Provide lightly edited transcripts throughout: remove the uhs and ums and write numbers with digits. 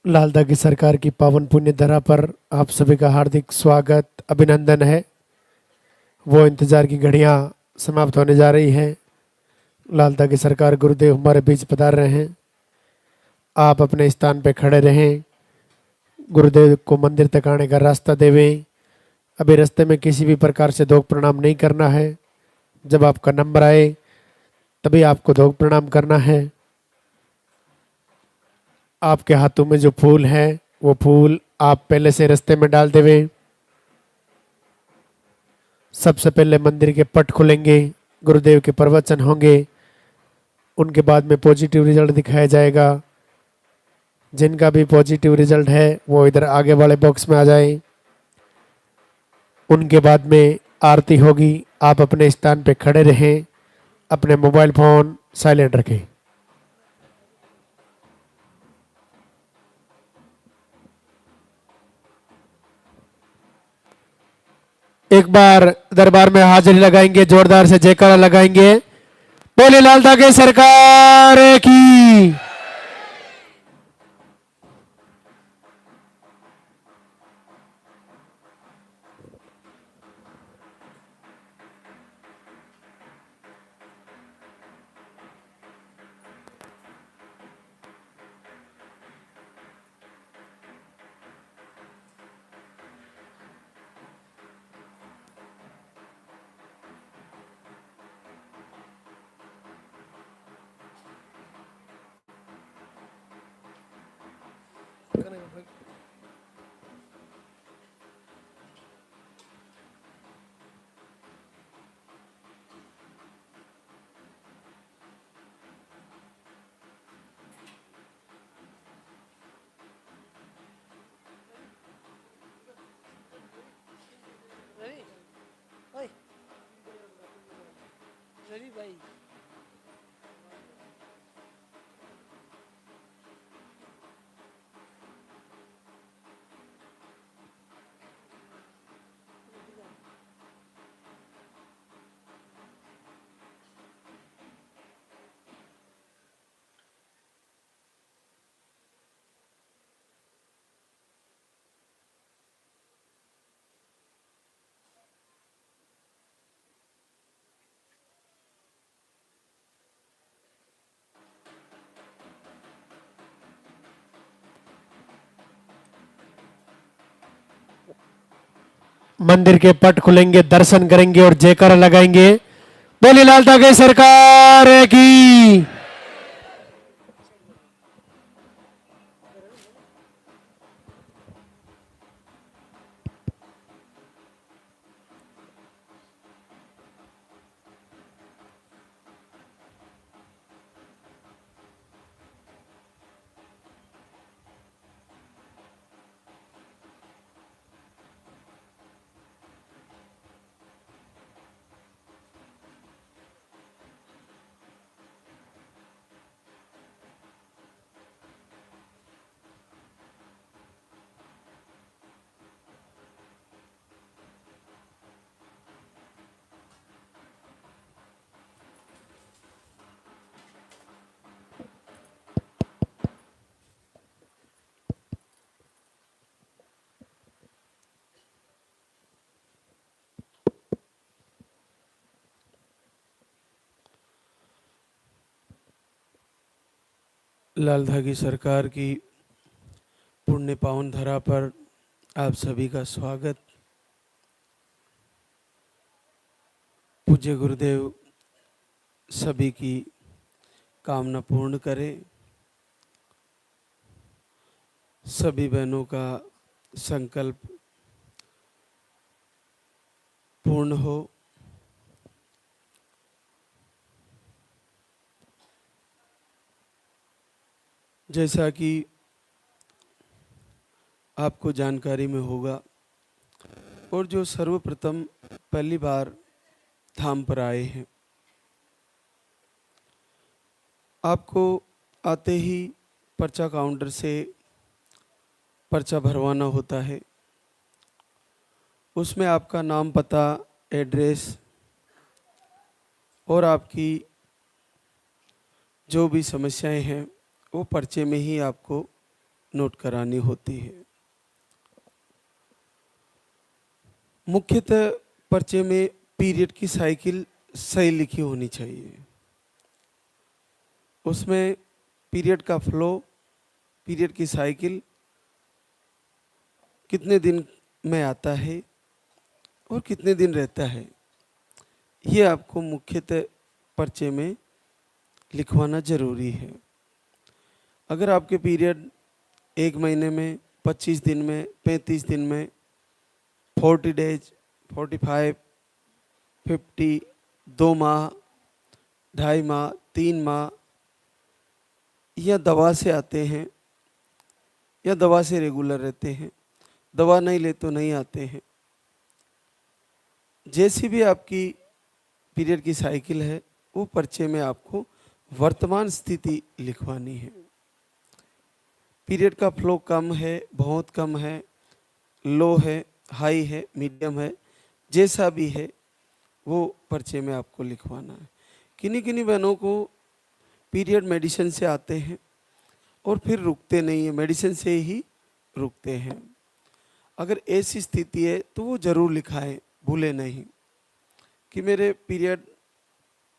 लालदा की सरकार की पावन पुण्य धरा पर आप सभी का हार्दिक स्वागत अभिनंदन है। वो इंतजार की घड़ियां समाप्त होने जा रही हैं। लालदा की सरकार गुरुदेव हमारे बीच पधार रहे हैं। आप अपने स्थान पे खड़े रहें। गुरुदेव को मंदिर तक आने का रास्ता देवें। अभी रास्ते में किसी भी प्रकार से दोग प्रणाम नहीं करना है। जब आपका नंबर आए तभी आपको दोग प्रणाम करना है। आपके हाथों में जो फूल है वो फूल आप पहले से रास्ते में डाल देवें। सबसे पहले मंदिर के पट खुलेंगे, गुरुदेव के प्रवचन होंगे, उनके बाद में पॉजिटिव रिजल्ट दिखाया जाएगा। जिनका भी पॉजिटिव रिजल्ट है वो इधर आगे वाले बॉक्स में आ जाए। उनके बाद में आरती होगी। आप अपने स्थान पे खड़े रहें, अपने मोबाइल फोन साइलेंट रखें। एक बार दरबार में हाजिरी लगाएंगे, जोरदार से जयकारा लगाएंगे। बोले लालदा के सरकार की। भाई मंदिर के पट खुलेंगे, दर्शन करेंगे और जयकारा लगाएंगे। बोले लालदा के सरकार की। लालदा की सरकार की पुण्य पावन धरा पर आप सभी का स्वागत। पूज्य गुरुदेव सभी की कामना पूर्ण करें। सभी बहनों का संकल्प पूर्ण हो। जैसा कि आपको जानकारी में होगा और जो सर्वप्रथम पहली बार धाम पर आए हैं, आपको आते ही पर्चा काउंटर से पर्चा भरवाना होता है। उसमें आपका नाम, पता, एड्रेस और आपकी जो भी समस्याएं हैं वो पर्चे में ही आपको नोट करानी होती है। मुख्यतः पर्चे में पीरियड की साइकिल सही लिखी होनी चाहिए। उसमें पीरियड का फ्लो, पीरियड की साइकिल कितने दिन में आता है और कितने दिन रहता है, ये आपको मुख्यतः पर्चे में लिखवाना जरूरी है। अगर आपके पीरियड 1 महीने में, 25 दिन में, 35 दिन में, 40 डेज, 45, 50, 2 माह, 2.5 माह, 3 माह, या दवा से आते हैं या दवा से रेगुलर रहते हैं, दवा नहीं ले तो नहीं आते हैं, जैसी भी आपकी पीरियड की साइकिल है वो पर्चे में आपको वर्तमान स्थिति लिखवानी है। पीरियड का फ्लो कम है, बहुत कम है, लो है, हाई है, मीडियम है, जैसा भी है वो पर्चे में आपको लिखवाना है। किन्हीं किन्हीं बहनों को पीरियड मेडिसिन से आते हैं और फिर रुकते नहीं है, मेडिसिन से ही रुकते हैं। अगर ऐसी स्थिति है तो वो ज़रूर लिखाएं, भूले नहीं कि मेरे पीरियड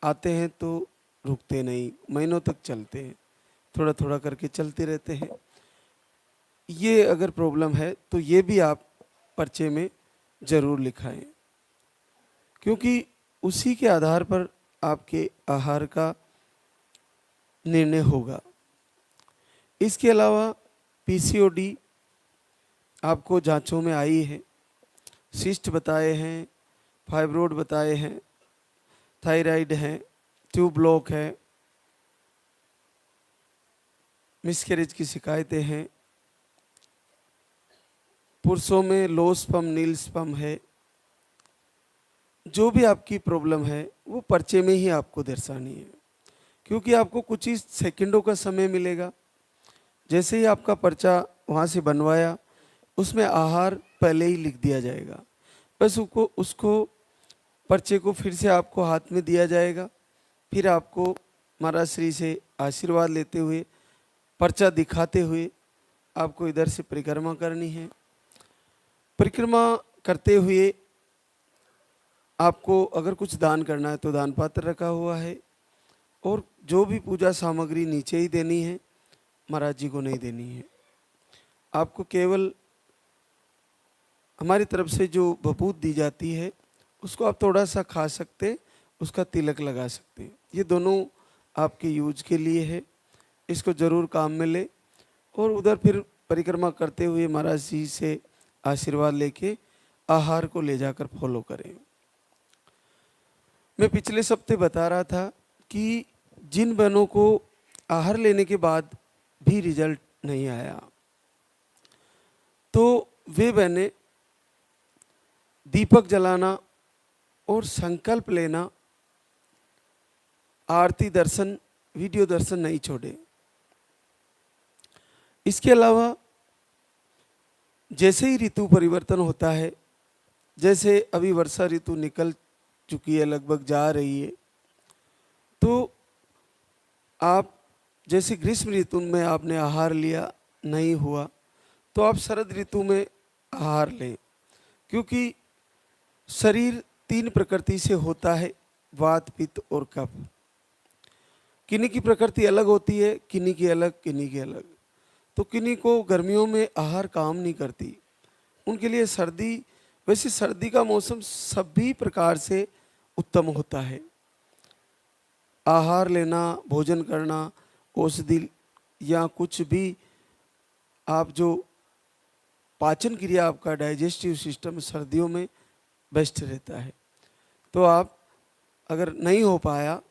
आते हैं तो रुकते नहीं, महीनों तक चलते हैं, थोड़ा थोड़ा करके चलते रहते हैं। ये अगर प्रॉब्लम है तो ये भी आप पर्चे में ज़रूर लिखाएं, क्योंकि उसी के आधार पर आपके आहार का निर्णय होगा। इसके अलावा पीसीओडी आपको जांचों में आई है, सिस्ट बताए हैं, फाइब्रोड बताए हैं, थायराइड है, ट्यूब ब्लॉक है, मिसकैरेज की शिकायतें हैं, पुरुषों में लो स्पर्म नील स्पर्म है। जो भी आपकी प्रॉब्लम है वो पर्चे में ही आपको दर्शानी है, क्योंकि आपको कुछ ही सेकंडों का समय मिलेगा। जैसे ही आपका पर्चा वहाँ से बनवाया, उसमें आहार पहले ही लिख दिया जाएगा, बस उसको पर्चे को फिर से आपको हाथ में दिया जाएगा। फिर आपको महाराज श्री से आशीर्वाद लेते हुए, पर्चा दिखाते हुए आपको इधर से परिक्रमा करनी है। परिक्रमा करते हुए आपको अगर कुछ दान करना है तो दान पात्र रखा हुआ है, और जो भी पूजा सामग्री नीचे ही देनी है, महाराज जी को नहीं देनी है। आपको केवल हमारी तरफ से जो भभूत दी जाती है उसको आप थोड़ा सा खा सकते, उसका तिलक लगा सकते हैं। ये दोनों आपके यूज के लिए है, इसको ज़रूर काम में ले। और उधर फिर परिक्रमा करते हुए महाराज जी से आशीर्वाद लेके आहार को ले जाकर फॉलो करें। मैं पिछले सप्ताह बता रहा था कि जिन बहनों को आहार लेने के बाद भी रिजल्ट नहीं आया, तो वे बहनें दीपक जलाना और संकल्प लेना, आरती दर्शन, वीडियो दर्शन नहीं छोड़े। इसके अलावा जैसे ही ऋतु परिवर्तन होता है, जैसे अभी वर्षा ऋतु निकल चुकी है, लगभग जा रही है, तो आप जैसे ग्रीष्म ऋतु में आपने आहार लिया, नहीं हुआ, तो आप शरद ऋतु में आहार लें, क्योंकि शरीर 3 प्रकृति से होता है, वात, पित्त और कफ। किन्हीं की प्रकृति अलग होती है, किन्हीं की अलग, किन्हीं की अलग। तो किन्हीं को गर्मियों में आहार काम नहीं करती, उनके लिए सर्दी, वैसे सर्दी का मौसम सभी प्रकार से उत्तम होता है। आहार लेना, भोजन करना, औषधि या कुछ भी आप जो पाचन क्रिया, आपका डाइजेस्टिव सिस्टम सर्दियों में बेस्ट रहता है। तो आप अगर नहीं हो पाया,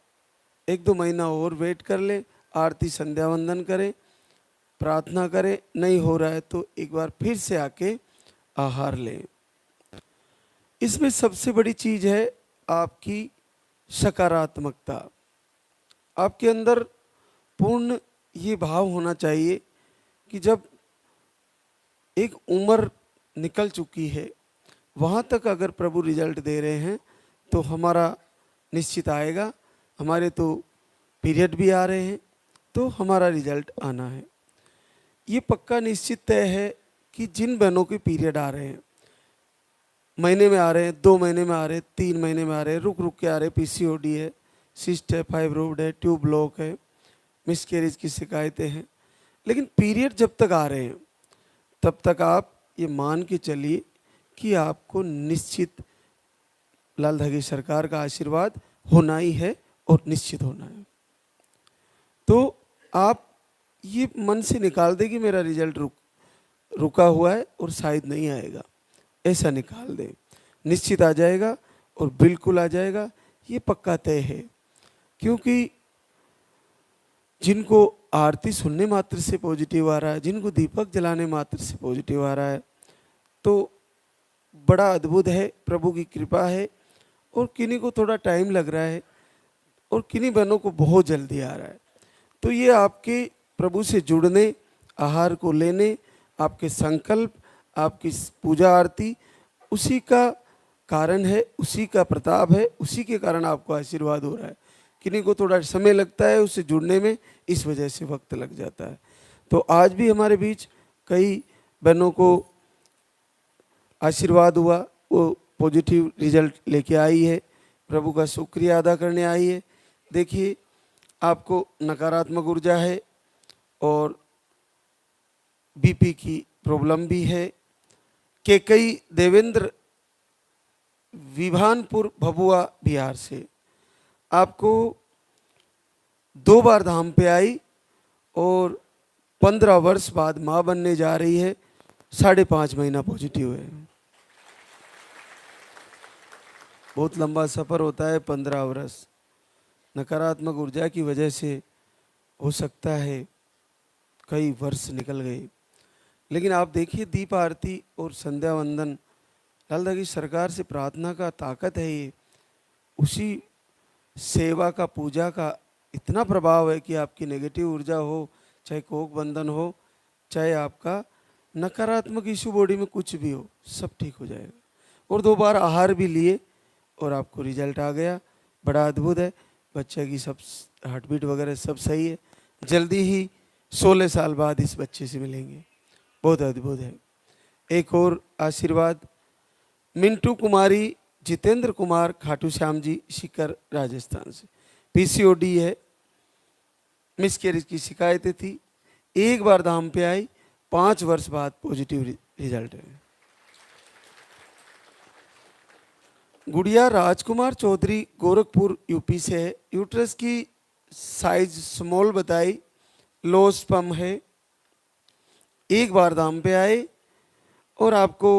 1-2 महीना और वेट कर ले, आरती संध्या वंदन करें, प्रार्थना करें, नहीं हो रहा है तो एक बार फिर से आके आहार लें। इसमें सबसे बड़ी चीज है आपकी सकारात्मकता। आपके अंदर पूर्ण ये भाव होना चाहिए कि जब एक उम्र निकल चुकी है, वहाँ तक अगर प्रभु रिजल्ट दे रहे हैं तो हमारा निश्चित आएगा। हमारे तो पीरियड भी आ रहे हैं तो हमारा रिजल्ट आना है। ये पक्का निश्चित तय है कि जिन बहनों के पीरियड आ रहे हैं, महीने में आ रहे हैं, 2 महीने में आ रहे हैं, 3 महीने में आ रहे हैं, रुक रुक के आ रहे हैं, पीसीओडी है, सिस्ट है, फाइब्रोइड है, ट्यूब ब्लॉक है, मिसकैरेज की शिकायतें हैं, लेकिन पीरियड जब तक आ रहे हैं तब तक आप ये मान के चलिए कि आपको निश्चित लाल धागे सरकार का आशीर्वाद होना ही है और निश्चित होना है। तो आप ये मन से निकाल दें कि मेरा रिजल्ट रुका हुआ है और शायद नहीं आएगा, ऐसा निकाल दें। निश्चित आ जाएगा और बिल्कुल आ जाएगा, ये पक्का तय है। क्योंकि जिनको आरती सुनने मात्र से पॉजिटिव आ रहा है, जिनको दीपक जलाने मात्र से पॉजिटिव आ रहा है, तो बड़ा अद्भुत है, प्रभु की कृपा है। और किन्हीं को थोड़ा टाइम लग रहा है और किन्हीं बहनों को बहुत जल्दी आ रहा है। तो ये आपके प्रभु से जुड़ने, आहार को लेने, आपके संकल्प, आपकी पूजा आरती, उसी का कारण है, उसी का प्रताप है, उसी के कारण आपको आशीर्वाद हो रहा है। किन्हीं को थोड़ा समय लगता है उससे जुड़ने में, इस वजह से वक्त लग जाता है। तो आज भी हमारे बीच कई बहनों को आशीर्वाद हुआ, वो पॉजिटिव रिजल्ट लेके आई है, प्रभु का शुक्रिया अदा करने आई है। देखिए, आपको नकारात्मक ऊर्जा है और बीपी की प्रॉब्लम भी है। केकई देवेंद्र विभानपुर भभुआ बिहार से आपको 2 बार धाम पे आई और 15 वर्ष बाद माँ बनने जा रही है, 5.5 महीना पॉजिटिव है। बहुत लंबा सफ़र होता है 15 वर्ष। नकारात्मक ऊर्जा की वजह से हो सकता है कई वर्ष निकल गए, लेकिन आप देखिए दीप आरती और संध्या वंदन, लाल धागे सरकार से प्रार्थना का ताकत है ये। उसी सेवा का, पूजा का इतना प्रभाव है कि आपकी नेगेटिव ऊर्जा हो, चाहे कोक बंधन हो, चाहे आपका नकारात्मक इशू बॉडी में कुछ भी हो, सब ठीक हो जाएगा। और 2 बार आहार भी लिए और आपको रिजल्ट आ गया, बड़ा अद्भुत है। बच्चे की सब हार्ट बीट वगैरह सब सही है। जल्दी ही 16 साल बाद इस बच्चे से मिलेंगे, बहुत अद्भुत है। एक और आशीर्वाद, मिंटू कुमारी जितेंद्र कुमार खाटू श्याम जी सीकर राजस्थान से, पीसीओडी है, मिसकैरेज की शिकायतें थी, 1 बार धाम पे आई, 5 वर्ष बाद पॉजिटिव रिजल्ट है। गुड़िया राजकुमार चौधरी गोरखपुर यूपी से है, यूट्रस की साइज स्मॉल बताई, लो स्पर्म है, 1 बार धाम पे आए और आपको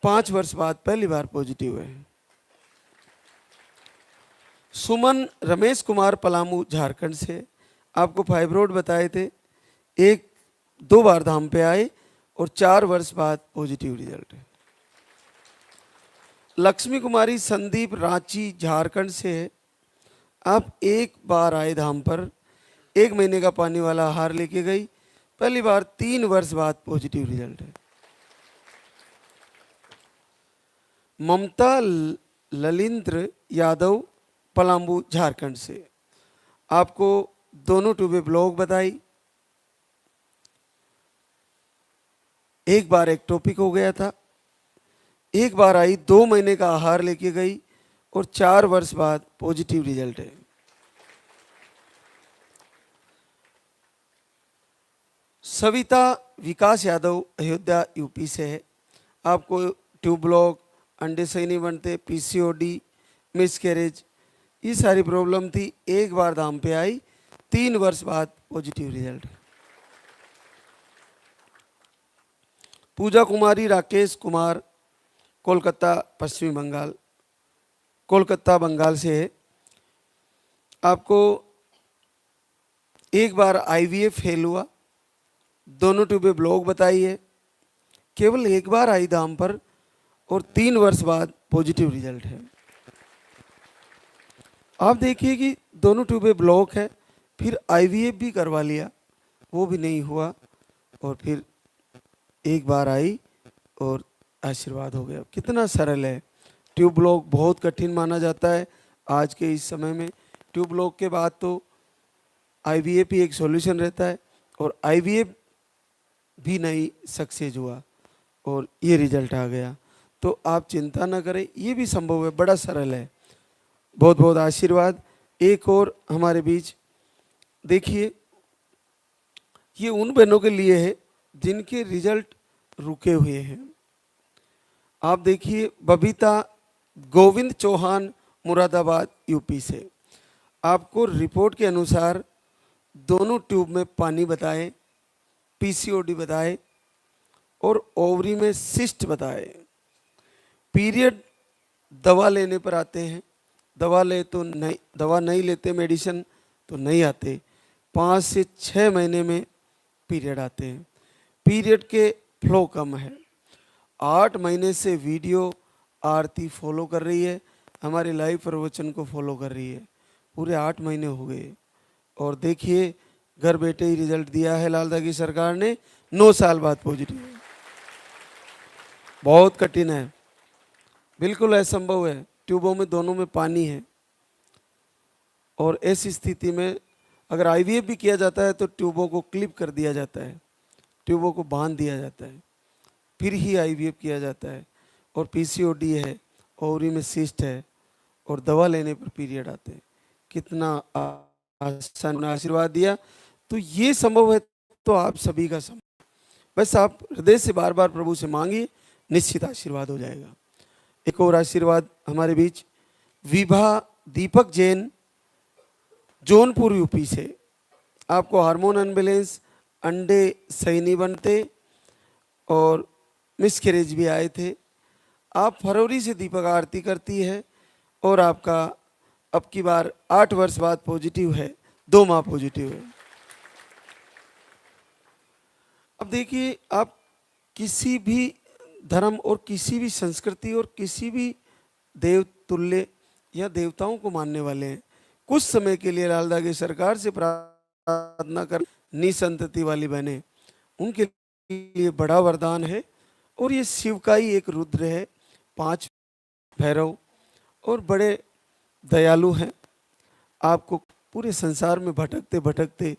5 वर्ष बाद पहली बार पॉजिटिव है। सुमन रमेश कुमार पलामू झारखंड से, आपको फाइब्रोइड बताए थे, 1-2 बार धाम पे आए और 4 वर्ष बाद पॉजिटिव रिजल्ट है। लक्ष्मी कुमारी संदीप रांची झारखंड से है, आप 1 बार आए धाम पर, 1 महीने का पानी वाला आहार लेके गई, पहली बार 3 वर्ष बाद पॉजिटिव रिजल्ट है। ममता ललिंद्र यादव पलामू झारखंड से, आपको दोनों ट्यूबें ब्लॉक बताई, 1 बार एक्टोपिक हो गया था, 1 बार आई, 2 महीने का आहार लेके गई और 4 वर्ष बाद पॉजिटिव रिजल्ट है। सविता विकास यादव अयोध्या यूपी से है, आपको ट्यूब ब्लॉक, अंडे सही नहीं बनते, पीसीओडी, मिसकैरेज, ये सारी प्रॉब्लम थी, 1 बार धाम पे आई, 3 वर्ष बाद पॉजिटिव रिजल्ट। पूजा कुमारी राकेश कुमार कोलकाता पश्चिमी बंगाल, कोलकाता बंगाल से है, आपको 1 बार आईवीएफ फेल हुआ, दोनों ट्यूबें ब्लॉक बताई है, केवल 1 बार आई धाम पर और 3 वर्ष बाद पॉजिटिव रिजल्ट है। आप देखिए कि दोनों ट्यूबें ब्लॉक है, फिर आईवीएफ भी करवा लिया, वो भी नहीं हुआ और फिर 1 बार आई और आशीर्वाद हो गया। कितना सरल है। ट्यूब ब्लॉक बहुत कठिन माना जाता है आज के इस समय में। ट्यूब ब्लॉक के बाद तो आईवीएफ ही एक सॉल्यूशन रहता है और आईवीएफ भी नहीं सक्सेस हुआ और ये रिजल्ट आ गया। तो आप चिंता ना करें, ये भी संभव है, बड़ा सरल है। बहुत बहुत आशीर्वाद। एक और हमारे बीच देखिए, ये उन बहनों के लिए है जिनके रिजल्ट रुके हुए हैं। आप देखिए, बबीता गोविंद चौहान, मुरादाबाद यूपी से। आपको रिपोर्ट के अनुसार दोनों ट्यूब में पानी बताए, पीसीओडी बताए और ओवरी में सिस्ट बताए। पीरियड दवा लेने पर आते हैं, दवा नहीं लेते, मेडिसिन तो नहीं आते। 5 से 6 महीने में पीरियड आते हैं। पीरियड के फ्लो कम है। 8 महीने से वीडियो आरती फॉलो कर रही है, हमारे लाइव प्रवचन को फॉलो कर रही है। पूरे 8 महीने हो गए और देखिए घर बैठे ही रिजल्ट दिया है लालदा की सरकार ने। 9 साल बाद पॉजिटिव है। बहुत कठिन है, बिल्कुल असंभव है। ट्यूबों में दोनों में पानी है और ऐसी स्थिति में अगर आईवीएफ भी किया जाता है तो ट्यूबों को क्लिप कर दिया जाता है, ट्यूबों को बांध दिया जाता है, फिर ही आईवीएफ किया जाता है। और पीसीओडी है, ओवरी में सिस्ट है और दवा लेने पर पीरियड आते हैं। कितना आसान आशीर्वाद दिया। तो ये संभव है तो आप सभी का संभव। बस आप हृदय से बार बार प्रभु से मांगिए, निश्चित आशीर्वाद हो जाएगा। एक और आशीर्वाद हमारे बीच, विभा दीपक जैन, जौनपुर यूपी से। आपको हार्मोन अनबैलेंस, अंडे सही नहीं बनते और मिसकैरेज भी आए थे। आप फरवरी से दीपक आरती करती है और आपका अब की बार 8 वर्ष बाद पॉजिटिव है, 2 माह पॉजिटिव है। अब देखिए, आप किसी भी धर्म और किसी भी संस्कृति और किसी भी देव तुल्य या देवताओं को मानने वाले हैं, कुछ समय के लिए लालदा की सरकार से प्रार्थना कर निसंतति वाली बहनें, उनके लिए बड़ा वरदान है। और ये शिव का ही एक रुद्र है, 5 भैरव और बड़े दयालु हैं। आपको पूरे संसार में भटकते भटकते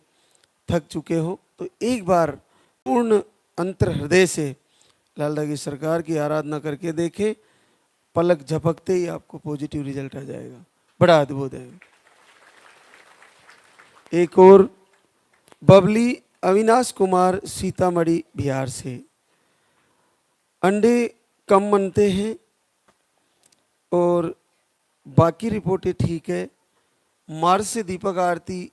थक चुके हो तो एक बार पूर्ण अंतर हृदय से लालदा की सरकार की आराधना करके देखें, पलक झपकते ही आपको पॉजिटिव रिजल्ट आ जाएगा। बड़ा अद्भुत है। एक और, बबली अविनाश कुमार, सीतामढ़ी बिहार से। अंडे कम बनते हैं और बाकी रिपोर्टें ठीक है। मार्च से दीपक आरती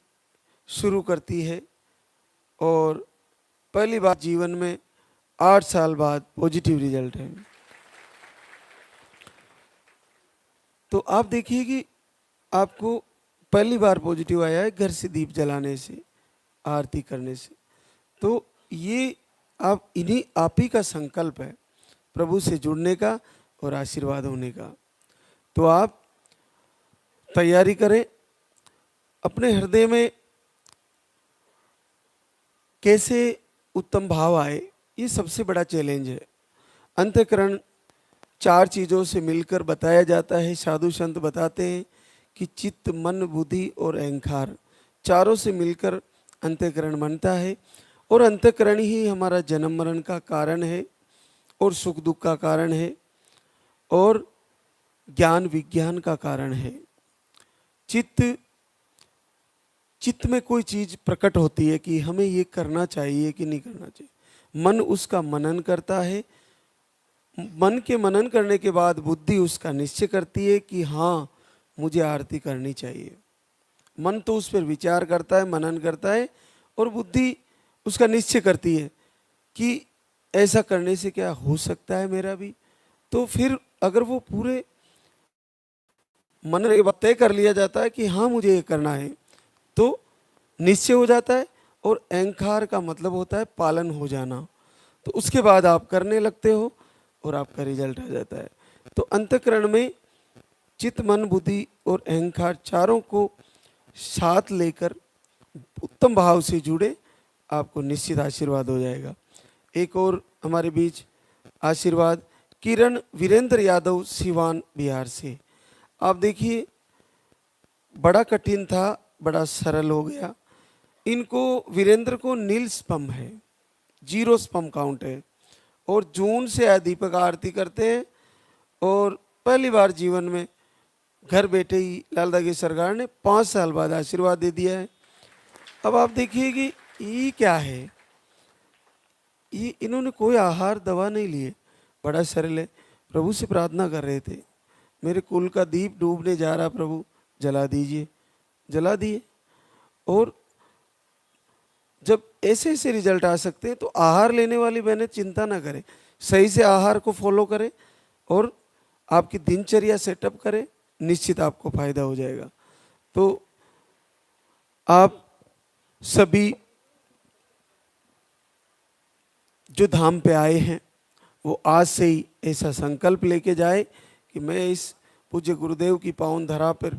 शुरू करती है और पहली बार जीवन में 8 साल बाद पॉजिटिव रिजल्ट है। तो आप देखिए कि आपको पहली बार पॉजिटिव आया है घर से दीप जलाने से, आरती करने से। तो ये आप ही का संकल्प है प्रभु से जुड़ने का और आशीर्वाद होने का। तो आप तैयारी करें। अपने हृदय में कैसे उत्तम भाव आए, ये सबसे बड़ा चैलेंज है। अंतःकरण 4 चीज़ों से मिलकर बताया जाता है। साधु संत बताते हैं कि चित्त, मन, बुद्धि और अहंकार, चारों से मिलकर अंतःकरण बनता है। और अंतःकरण ही हमारा जन्म मरण का कारण है और सुख दुख का कारण है और ज्ञान विज्ञान का कारण है। चित्त में कोई चीज प्रकट होती है कि हमें ये करना चाहिए कि नहीं करना चाहिए, मन उसका मनन करता है। मन के मनन करने के बाद बुद्धि उसका निश्चय करती है कि हाँ मुझे आरती करनी चाहिए। मन तो उस पर विचार करता है, मनन करता है और बुद्धि उसका निश्चय करती है कि ऐसा करने से क्या हो सकता है मेरा भी। तो फिर अगर वो पूरे मन में तय कर लिया जाता है कि हाँ मुझे ये करना है, तो निश्चय हो जाता है। और अहंकार का मतलब होता है पालन हो जाना। तो उसके बाद आप करने लगते हो और आपका रिजल्ट आ जाता है। तो अंतःकरण में चित्त, मन, बुद्धि और अहंकार चारों को साथ लेकर उत्तम भाव से जुड़े, आपको निश्चित आशीर्वाद हो जाएगा। एक और हमारे बीच आशीर्वाद, किरण वीरेंद्र यादव, सिवान बिहार से। आप देखिए, बड़ा कठिन था, बड़ा सरल हो गया। इनको वीरेंद्र को नील स्पम है, जीरो स्पम काउंट है। और जून से दीपक आरती करते हैं और पहली बार जीवन में घर बैठे ही लालदा की सरकार ने 5 साल बाद आशीर्वाद दे दिया है। अब आप देखिए कि ये क्या है, ये इन्होंने कोई आहार दवा नहीं लिए, बड़ा सरल है। प्रभु से प्रार्थना कर रहे थे, मेरे कुल का दीप डूबने जा रहा, प्रभु जला दीजिए, जला दिए। और जब ऐसे ऐसे रिजल्ट आ सकते हैं तो आहार लेने वाली बहनें चिंता ना करें, सही से आहार को फॉलो करें और आपकी दिनचर्या सेटअप करें, निश्चित आपको फायदा हो जाएगा। तो आप सभी जो धाम पे आए हैं वो आज से ही ऐसा संकल्प लेके जाए कि मैं इस पूज्य गुरुदेव की पावन धरा पर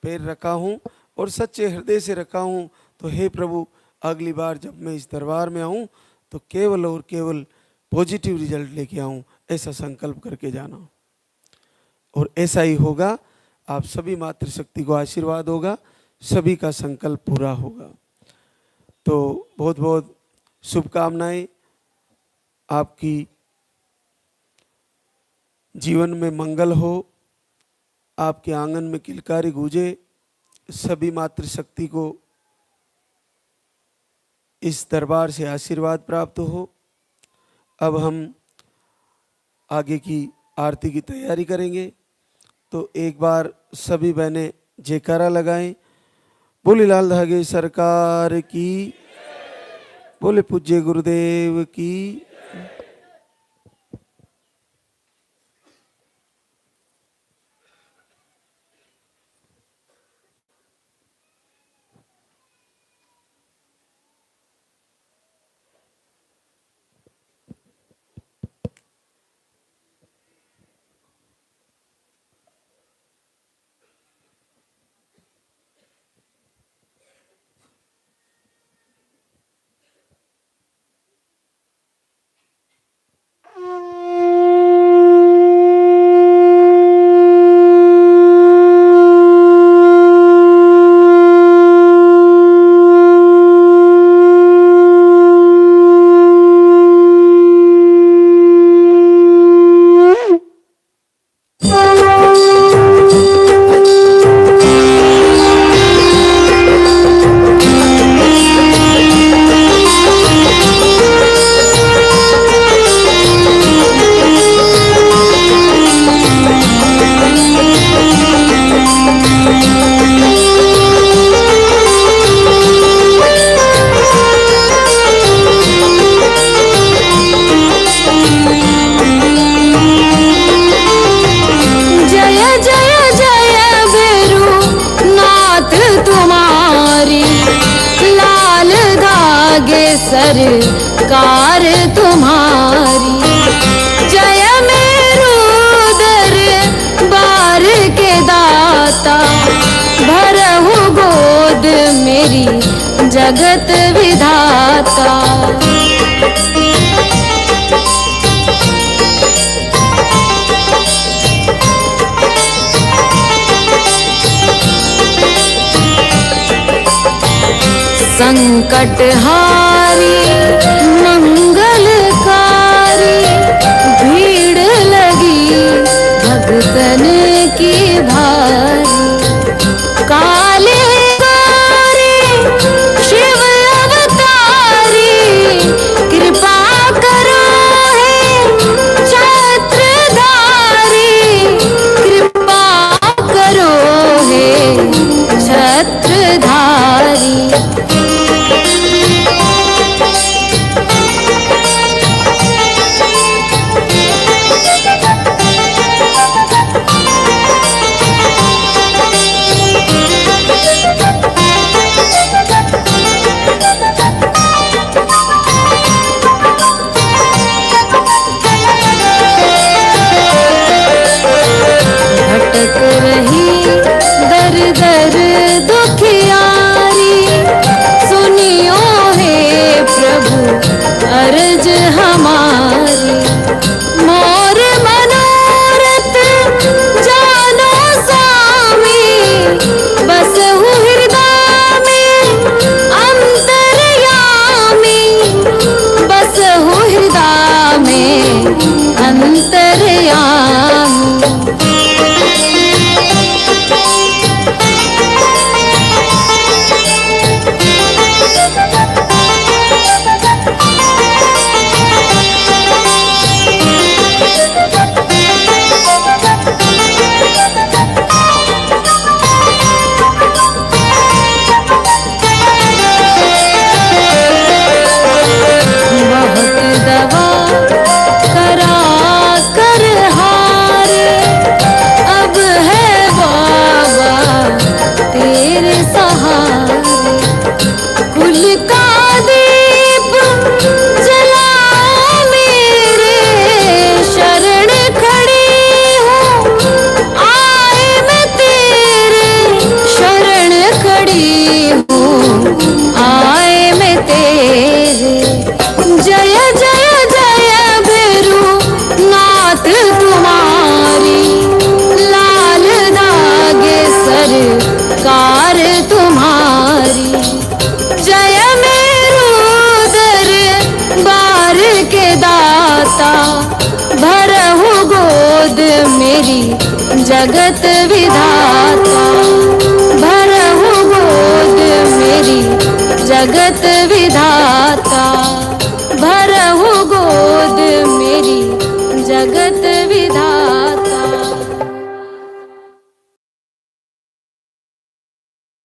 पैर रखा हूँ और सच्चे हृदय से रखा हूँ। तो हे प्रभु, अगली बार जब मैं इस दरबार में आऊँ तो केवल और केवल पॉजिटिव रिजल्ट लेके आऊँ, ऐसा संकल्प करके जाना। और ऐसा ही होगा, आप सभी मातृशक्ति को आशीर्वाद होगा, सभी का संकल्प पूरा होगा। तो बहुत बहुत शुभकामनाएं, आपकी जीवन में मंगल हो, आपके आंगन में किलकारी गूंजे, सभी मातृशक्ति को इस दरबार से आशीर्वाद प्राप्त हो। अब हम आगे की आरती की तैयारी करेंगे, तो एक बार सभी बहनें जयकारा लगाएं। बोले लाल धागे सरकार की, बोले पूज्य गुरुदेव की। सरकार तुम्हारी, जय मेरू दरबार के दाता, भरहु गोद मेरी जगत विधाता। संकट हारी मंगलकारी, भीड़ लगी भक्तन की भारी। काले गौरी शिव अवतारी, कृपा करो हे छत्रधारी, कृपा करो हे छत्रधारी। जगत विधाता, भरहु गोद मेरी जगत विधाता।